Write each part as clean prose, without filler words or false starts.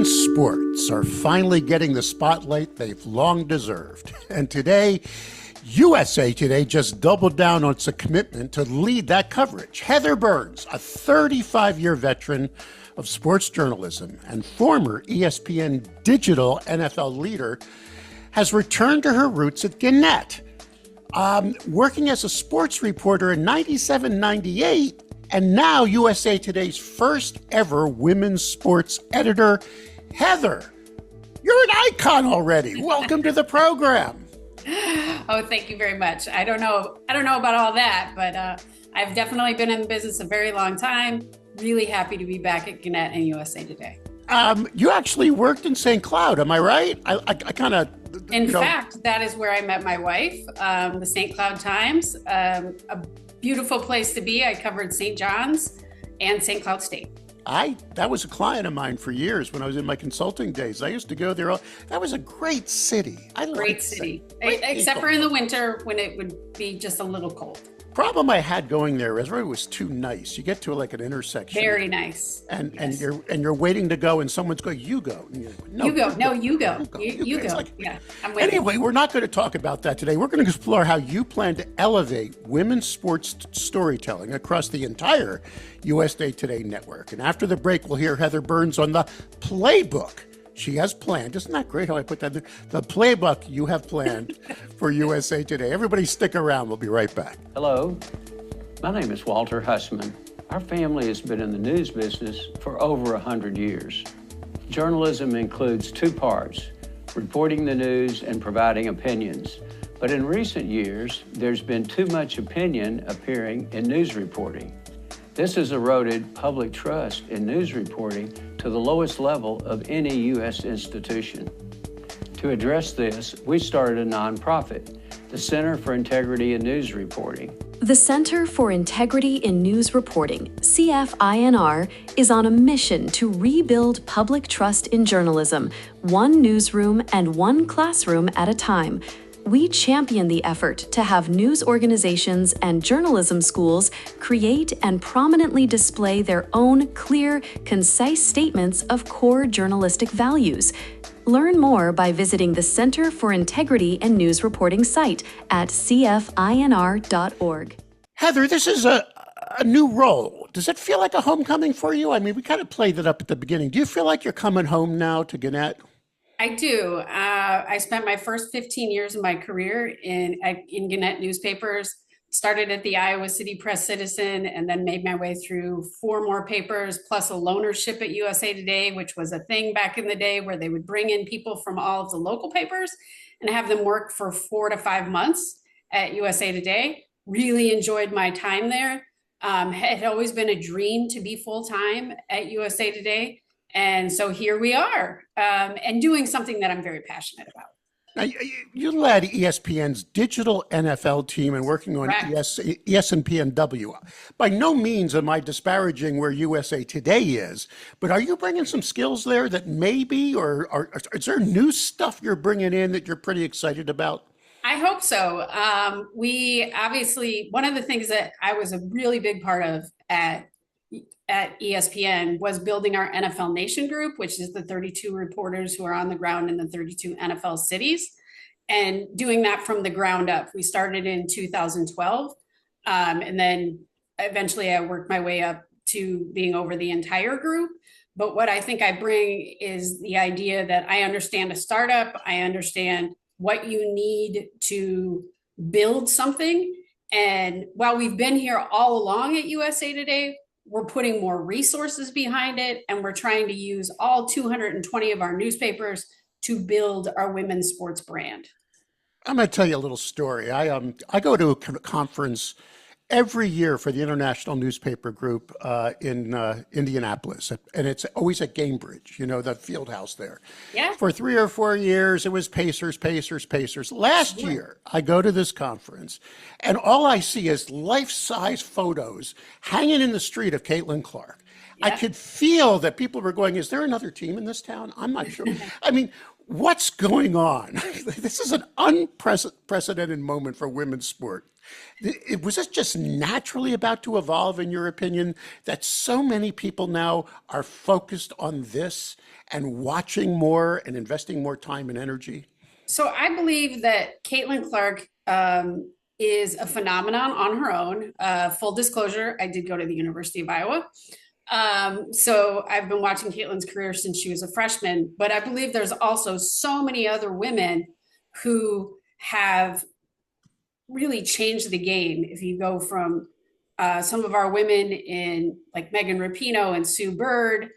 Women's sports are finally getting the spotlight they've long deserved. And today, USA Today just doubled down on its commitment to lead that coverage. Heather Burns, a 35-year veteran of sports journalism and former ESPN digital NFL leader, has returned to her roots at Gannett, working as a sports reporter in 97, 98, and now USA Today's first ever women's sports editor. Heather, you're an icon already. Welcome to the program. Oh, thank you very much. I don't know about all that, but I've definitely been in the business a very long time. Really happy to be back at Gannett and USA Today. You actually worked in St. Cloud, am I right? I kind of... In fact, that is where I met my wife, the St. Cloud Times, a beautiful place to be. I covered St. John's and St. Cloud State. That was a client of mine for years when I was in my consulting days. I used to go there. That was a great city. Great city, except for in the winter when it would be just a little cold. Problem I had going there is it was too nice. You get to like an intersection. Very nice. And yes. and you're waiting to go and someone's going, you go. And you're like, you go. You go. Like, yeah, I'm waiting. Anyway, we're not going to talk about that today. We're going to explore how you plan to elevate women's sports storytelling across the entire USA Today network. And after the break, we'll hear Heather Burns on the playbook she has planned. Isn't that great how I put that there? The playbook you have planned for USA Today. Everybody stick around. We'll be right back. Hello, my name is Walter Hussman. Our family has been in the news business for over 100 years. Journalism includes two parts, reporting the news and providing opinions. But in recent years, there's been too much opinion appearing in news reporting. This has eroded public trust in news reporting to the lowest level of any U.S. institution. To address this, we started a nonprofit, the Center for Integrity in News Reporting. The Center for Integrity in News Reporting, CFINR, is on a mission to rebuild public trust in journalism, one newsroom and one classroom at a time. We champion the effort to have news organizations and journalism schools create and prominently display their own clear, concise statements of core journalistic values. Learn more by visiting the Center for Integrity and News Reporting site at cfinr.org. Heather, this is a new role. Does it feel like a homecoming for you? I mean, we kind of played it up at the beginning. Do you feel like you're coming home now to Gannett? I do. I spent my first 15 years of my career in Gannett newspapers, started at the Iowa City Press Citizen, and then made my way through 4 more papers, plus a loanership at USA Today, which was a thing back in the day where they would bring in people from all of the local papers and have them work for 4 to 5 months at USA Today. Really enjoyed my time there. It had always been a dream to be full-time at USA Today. And so here we are, and doing something that I'm very passionate about. Now, you led ESPN's digital NFL team and working on ESPN. By no means am I disparaging where USA Today is, but are you bringing some skills there that maybe, or is there new stuff you're bringing in that you're pretty excited about? I hope so. We obviously, one of the things that I was a really big part of at ESPN was building our NFL Nation group, which is the 32 reporters who are on the ground in the 32 NFL cities, and doing that from the ground up. We started in 2012, and then eventually I worked my way up to being over the entire group. But what I think I bring is the idea that I understand a startup, I understand what you need to build something. And while we've been here all along at USA Today, we're putting more resources behind it, and we're trying to use all 220 of our newspapers to build our women's sports brand. I'm going to tell you a little story. I go to a conference every year for the International Newspaper Group in Indianapolis, and it's always at Gamebridge, the field house there. Yeah. For 3 or 4 years, it was Pacers. Last year, I go to this conference, and all I see is life-size photos hanging in the street of Caitlin Clark. Yeah. I could feel that people were going, is there another team in this town? I'm not sure. I mean, what's going on? This is an unprecedented moment for women's sport. Was this just naturally about to evolve, in your opinion, that so many people now are focused on this and watching more and investing more time and energy? So I believe that Caitlin Clark is a phenomenon on her own. Full disclosure, I did go to the University of Iowa. So I've been watching Caitlin's career since she was a freshman, but I believe there's also so many other women who have really changed the game. If you go from some of our women in like Megan Rapinoe and Sue Bird,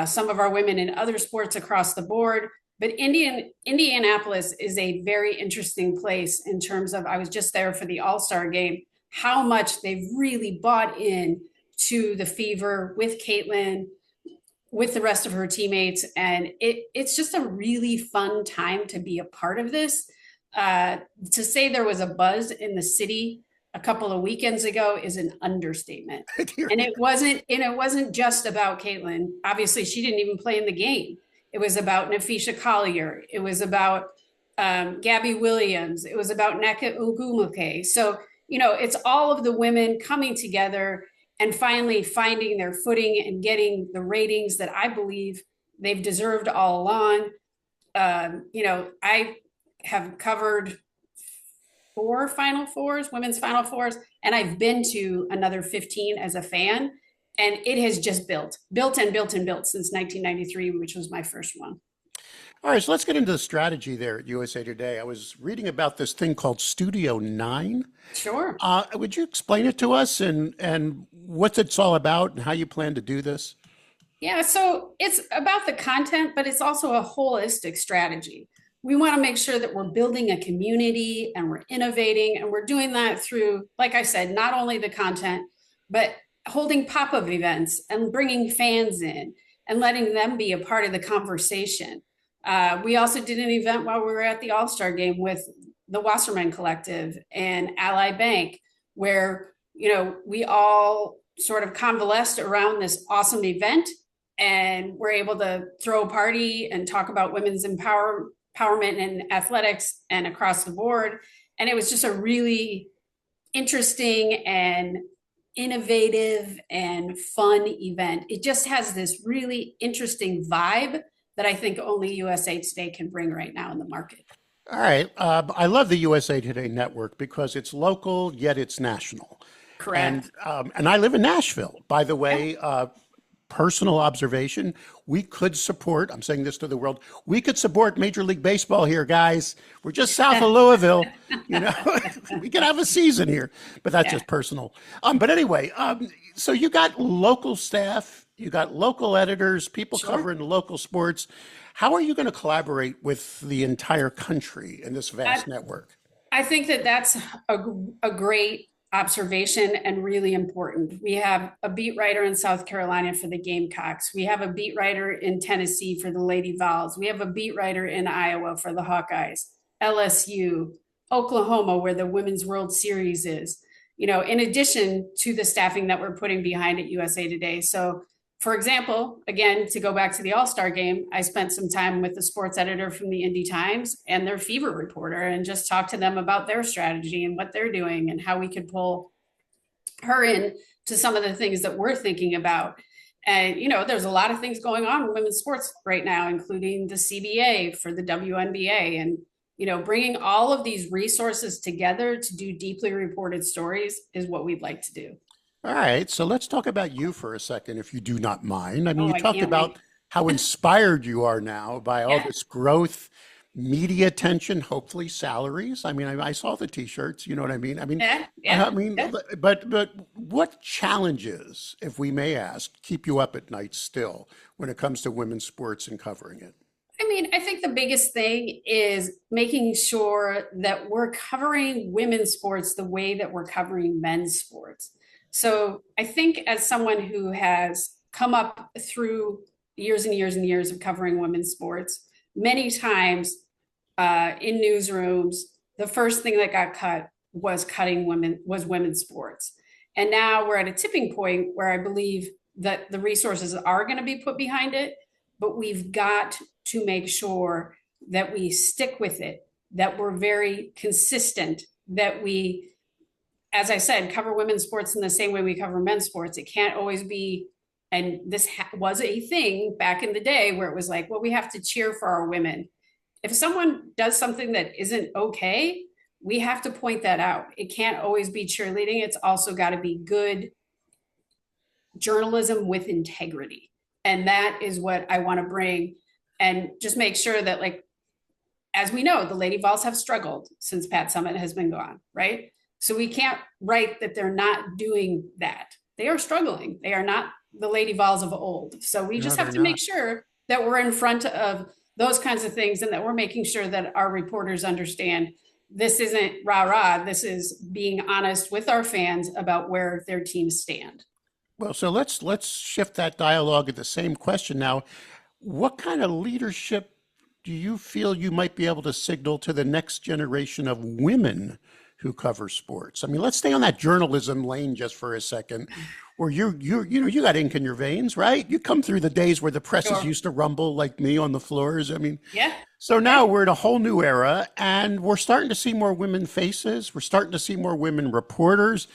some of our women in other sports across the board. But Indianapolis is a very interesting place in terms of, I was just there for the All-Star game, how much they've really bought in to the Fever with Caitlin, with the rest of her teammates. And it's just a really fun time to be a part of this. To say there was a buzz in the city a couple of weekends ago is an understatement. And it wasn't just about Caitlin. Obviously, she didn't even play in the game. It was about Nafisha Collier. It was about Gabby Williams. It was about Nneka Ogwumike. So, it's all of the women coming together and finally finding their footing and getting the ratings that I believe they've deserved all along. I have covered 4 Final Fours, women's Final Fours, and I've been to another 15 as a fan. And it has just built and built and built since 1993, which was my first one. All right, so let's get into the strategy there at USA Today. I was reading about this thing called Studio 9. Sure. Would you explain it to us and what it's all about and how you plan to do this? Yeah, so it's about the content, but it's also a holistic strategy. We want to make sure that we're building a community and we're innovating, and we're doing that through, like I said, not only the content, but holding pop-up events and bringing fans in and letting them be a part of the conversation. We also did an event while we were at the All-Star game with the Wasserman Collective and Ally Bank, where, we all sort of convalesced around this awesome event, and we're able to throw a party and talk about women's empowerment in athletics and across the board. And it was just a really interesting and innovative and fun event. It just has this really interesting vibe that I think only USA Today can bring right now in the market. All right. I love the USA Today network because it's local, yet it's national. Correct. And I live in Nashville. By the way, personal observation, we could support, I'm saying this to the world, we could support Major League Baseball here, guys. We're just south of Louisville. We could have a season here, but that's just personal. But anyway, so you got local staff, you got local editors, people covering local sports. How are you going to collaborate with the entire country in this vast network? I think that that's a great observation and really important. We have a beat writer in South Carolina for the Gamecocks. We have a beat writer in Tennessee for the Lady Vols. We have a beat writer in Iowa for the Hawkeyes, LSU, Oklahoma, where the Women's World Series is, in addition to the staffing that we're putting behind at USA Today. So, for example, again, to go back to the All-Star game, I spent some time with the sports editor from the Indy Times and their Fever reporter and just talked to them about their strategy and what they're doing and how we could pull her in to some of the things that we're thinking about. And, there's a lot of things going on in women's sports right now, including the CBA for the WNBA. And, bringing all of these resources together to do deeply reported stories is what we'd like to do. All right, so let's talk about you for a second, if you do not mind. I mean, you I talked can't about wait. how inspired you are now by all this growth, media attention, hopefully salaries. I mean, I saw the T-shirts. You know what I mean? But what challenges, if we may ask, keep you up at night still when it comes to women's sports and covering it? I think the biggest thing is making sure that we're covering women's sports the way that we're covering men's sports. So I think as someone who has come up through years and years and years of covering women's sports, many times in newsrooms, the first thing that got cut was women's sports. And now we're at a tipping point where I believe that the resources are going to be put behind it, but we've got to make sure that we stick with it, that we're very consistent, that we as I said, cover women's sports in the same way we cover men's sports. It can't always be, and this was a thing back in the day where it was like, well, we have to cheer for our women. If someone does something that isn't okay, we have to point that out. It can't always be cheerleading. It's also got to be good journalism with integrity. And that is what I want to bring, and just make sure that, like, as we know, the Lady Vols have struggled since Pat Summitt has been gone, right? So we can't write that they're not doing that. They are struggling. They are not the Lady Vols of old. So we just have to make sure that we're in front of those kinds of things, and that we're making sure that our reporters understand this isn't rah-rah. This is being honest with our fans about where their teams stand. Well, so let's shift that dialogue at the same question now. What kind of leadership do you feel you might be able to signal to the next generation of women who cover sports? I mean, let's stay on that journalism lane just for a second, where you got ink in your veins, right? You come through the days where the presses used to rumble like me on the floors. I mean, yeah. So now we're in a whole new era, and we're starting to see more women faces. We're starting to see more women reporters.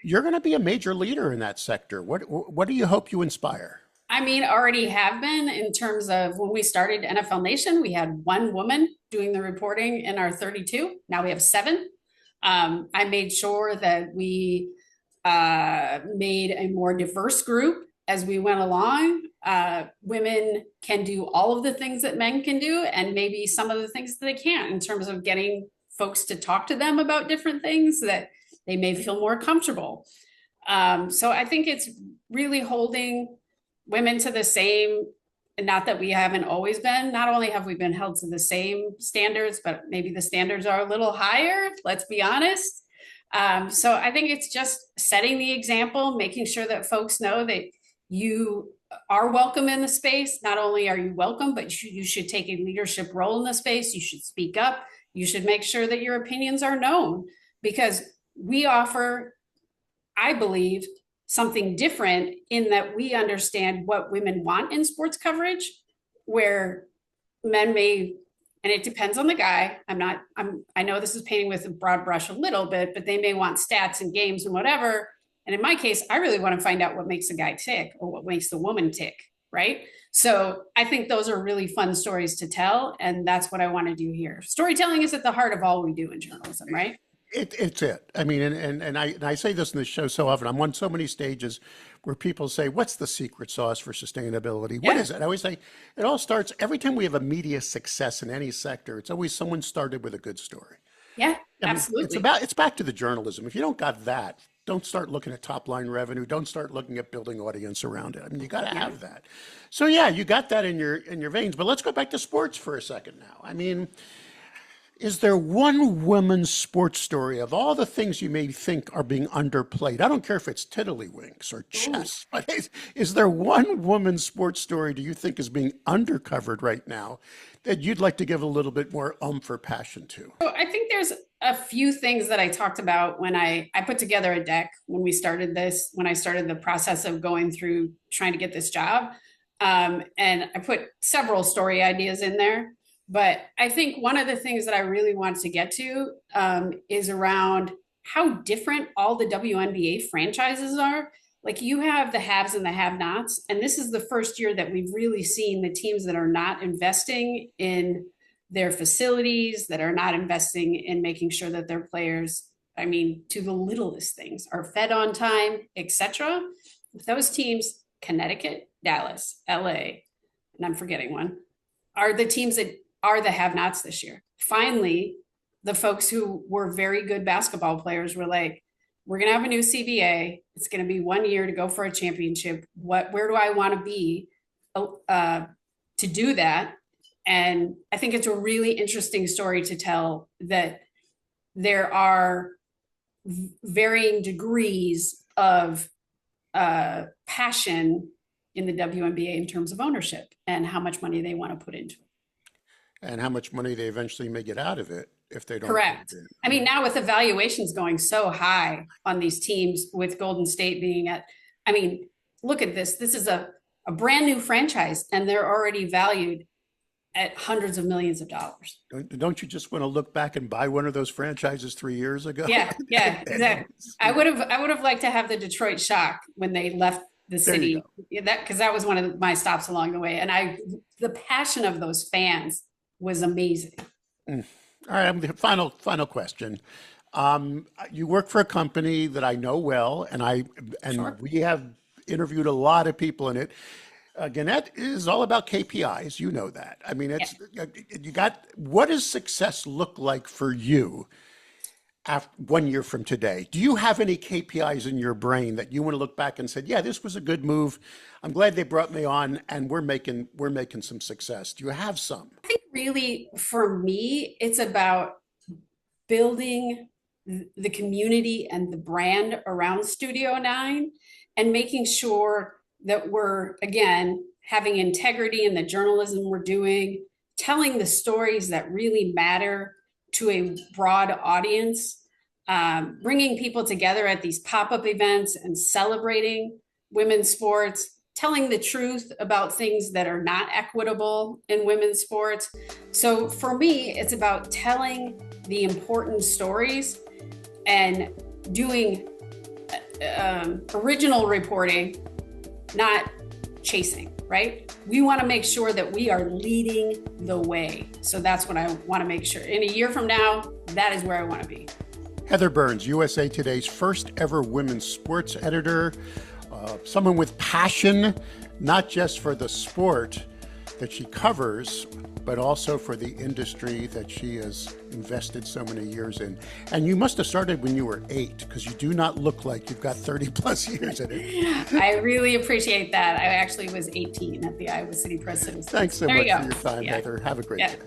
You're going to be a major leader in that sector. What do you hope you inspire? I mean, already have been, in terms of when we started NFL Nation, we had one woman doing the reporting in our 32. Now we have 7. I made sure that we made a more diverse group as we went along. Women can do all of the things that men can do, and maybe some of the things that they can't, in terms of getting folks to talk to them about different things that they may feel more comfortable. So I think it's really holding women to the same, and not that we haven't always been, not only have we been held to the same standards, but maybe the standards are a little higher, let's be honest. So I think it's just setting the example, making sure that folks know that you are welcome in the space. Not only are you welcome, but you should take a leadership role in the space. You should speak up. You should make sure that your opinions are known, because we offer, I believe, something different in that we understand what women want in sports coverage, where men may, and it depends on the guy. I know this is painting with a broad brush a little bit, but they may want stats and games and whatever. And in my case, I really want to find out what makes a guy tick, or what makes the woman tick, right? So I think those are really fun stories to tell. And that's what I want to do here. Storytelling is at the heart of all we do in journalism, right? It's it. I mean, and I say this in the show so often. I'm on so many stages where people say, "What's the secret sauce for sustainability? What is it?" I always say, it all starts every time we have a media success in any sector. It's always someone started with a good story. Yeah, I mean, absolutely. it's back to the journalism. If you don't got that, don't start looking at top line revenue. Don't start looking at building audience around it. I mean, you got to have that. So yeah, you got that in your veins. But let's go back to sports for a second now. I mean, is there one woman's sports story of all the things you may think are being underplayed? I don't care if it's tiddlywinks or chess, but is there one woman's sports story do you think is being undercovered right now that you'd like to give a little bit more oomph or passion to? So I think there's a few things that I talked about when I put together a deck when we started this, when I started the process of going through trying to get this job. And I put several story ideas in there. But I think one of the things that I really want to get to is around how different all the WNBA franchises are. Like, you have the haves and the have-nots, and this is the first year that we've really seen the teams that are not investing in their facilities, that are not investing in making sure that their players, I mean, to the littlest things, are fed on time, etc. Those teams, Connecticut, Dallas, LA, and I'm forgetting one, are the teams that are the have-nots this year. Finally, the folks who were very good basketball players were like, we're going to have a new CBA. It's going to be 1 year to go for a championship. Where do I want to be to do that? And I think it's a really interesting story to tell, that there are varying degrees of passion in the WNBA in terms of ownership and how much money they want to put into it. And how much money they eventually may get out of it if they don't. Correct. I mean, now with the valuations going so high on these teams, with Golden State being at, I mean, look at this. This is a brand new franchise, and they're already valued at hundreds of millions of dollars. Don't you just want to look back and buy one of those franchises 3 years ago? Yeah, exactly. I would have liked to have the Detroit Shock when they left the city. Because that was one of my stops along the way, and the passion of those fans was amazing. All right, final question. You work for a company that I know well, and Sure. we have interviewed a lot of people in it. Gannett is all about KPIs. You know that. I mean, what does success look like for you after 1 year from today? Do you have any KPIs in your brain that you want to look back and say, yeah, this was a good move. I'm glad they brought me on, and we're making some success. Do you have some? I think really for me, it's about building the community and the brand around Studio 9 and making sure that we're, again, having integrity in the journalism we're doing, telling the stories that really matter to a broad audience, bringing people together at these pop-up events and celebrating women's sports, telling the truth about things that are not equitable in women's sports. So for me, it's about telling the important stories and doing original reporting, not chasing, right? We want to make sure that we are leading the way. So that's what I want to make sure. In a year from now, that is where I want to be. Heather Burns, USA Today's first ever women's sports editor, someone with passion, not just for the sport that she covers, but also for the industry that she has invested so many years in. And you must have started when you were 8, because you do not look like you've got 30 plus years in it. I really appreciate that. I actually was 18 at the Iowa City Press Citizen. Thanks so much for your time, Yeah. Heather. Have a great day.